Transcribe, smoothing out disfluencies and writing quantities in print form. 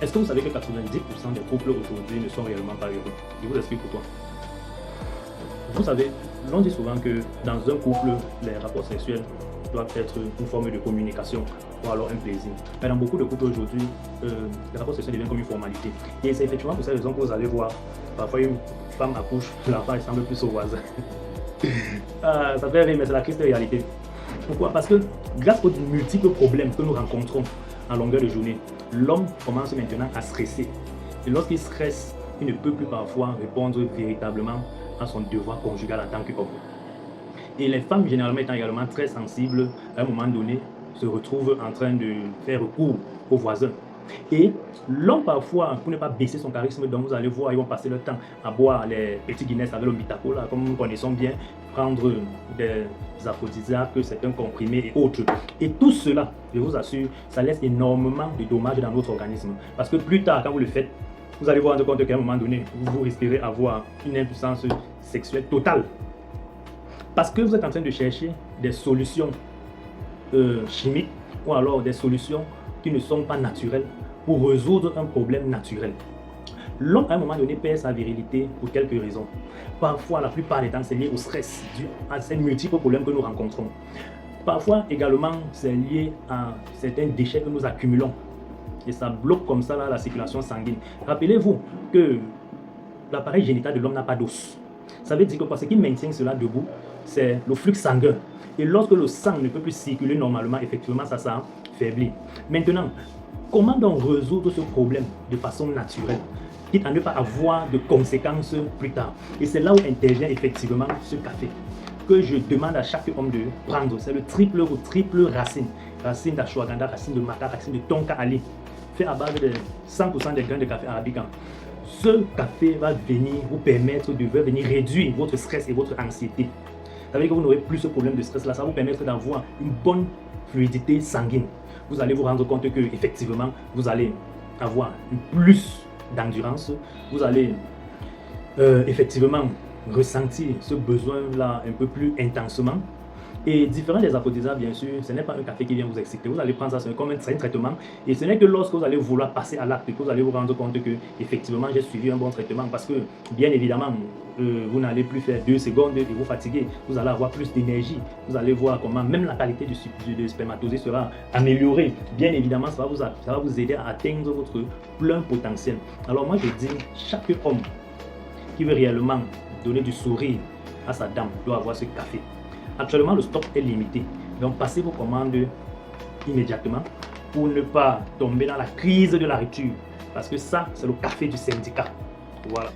Est-ce que vous savez que 90% des couples aujourd'hui ne sont réellement pas heureux? Je vous explique pourquoi. Vous savez, l'on dit souvent que dans un couple, les rapports sexuels doivent être une forme de communication ou alors un plaisir. Mais dans beaucoup de couples aujourd'hui, les rapports sexuels deviennent comme une formalité. Et c'est effectivement pour cette raison que vous allez voir, parfois une femme accouche, l'enfant ressemble plus au voisin. Ça fait rire, mais c'est la triste réalité. Pourquoi? Parce que grâce aux multiples problèmes que nous rencontrons en longueur de journée, l'homme commence maintenant à stresser. Et lorsqu'il stresse, il ne peut plus parfois répondre véritablement à son devoir conjugal en tant qu'homme. Et les femmes, généralement étant également très sensibles, à un moment donné, se retrouvent en train de faire recours aux voisins. Et l'homme, parfois, pour ne pas baisser son charisme, donc vous allez voir, ils vont passer leur temps à boire les petits Guinness avec le Mitaco, là, comme nous connaissons bien, prendre des aphrodisiaques, certains comprimés et autres. Et tout cela, je vous assure, ça laisse énormément de dommages dans notre organisme. Parce que plus tard, quand vous le faites, vous allez vous rendre compte qu'à un moment donné, vous risquerez d'avoir une impuissance sexuelle totale. Parce que vous êtes en train de chercher des solutions chimiques ou alors des solutions qui ne sont pas naturelles pour résoudre un problème naturel. L'homme, à un moment donné, perd sa virilité pour quelques raisons. Parfois, la plupart des temps, c'est lié au stress, dû à ces multiples problèmes que nous rencontrons. Parfois, également, c'est lié à certains déchets que nous accumulons. Et ça bloque comme ça là, la circulation sanguine. Rappelez-vous que l'appareil génital de l'homme n'a pas d'os. Ça veut dire que ce qui maintient cela debout, c'est le flux sanguin. Et lorsque le sang ne peut plus circuler normalement, effectivement, ça s'affaiblit. Maintenant, comment donc résoudre ce problème de façon naturelle, quitte à ne pas avoir de conséquences plus tard? Et c'est là où intervient effectivement ce café que je demande à chaque homme de prendre. C'est le triple ou triple racine. Racine d'ashwagandha, racine de maca, racine de tonka ali, fait à base de 100% des grains de café arabica. Ce café va venir vous permettre de venir réduire votre stress et votre anxiété. Ça veut dire que vous n'aurez plus ce problème de stress là. Ça va vous permettre d'avoir une bonne fluidité sanguine. Vous allez vous rendre compte que effectivement vous allez avoir plus d'endurance. Vous allez effectivement ressentir ce besoin là un peu plus intensément. Et différent des aphrodisiaques, bien sûr, ce n'est pas un café qui vient vous exciter. Vous allez prendre ça comme un traitement. Et ce n'est que lorsque vous allez vouloir passer à l'acte que vous allez vous rendre compte que effectivement j'ai suivi un bon traitement. Parce que bien évidemment, vous n'allez plus faire 2 secondes et vous fatiguer. Vous allez avoir plus d'énergie. Vous allez voir comment même la qualité du spermatozoïde sera améliorée. Bien évidemment, ça va vous aider à atteindre votre plein potentiel. Alors moi je dis, chaque homme qui veut réellement donner du sourire à sa dame doit avoir ce café. Actuellement, le stock est limité. Donc, passez vos commandes immédiatement pour ne pas tomber dans la crise de la rupture. Parce que ça, c'est le café du syndicat. Voilà.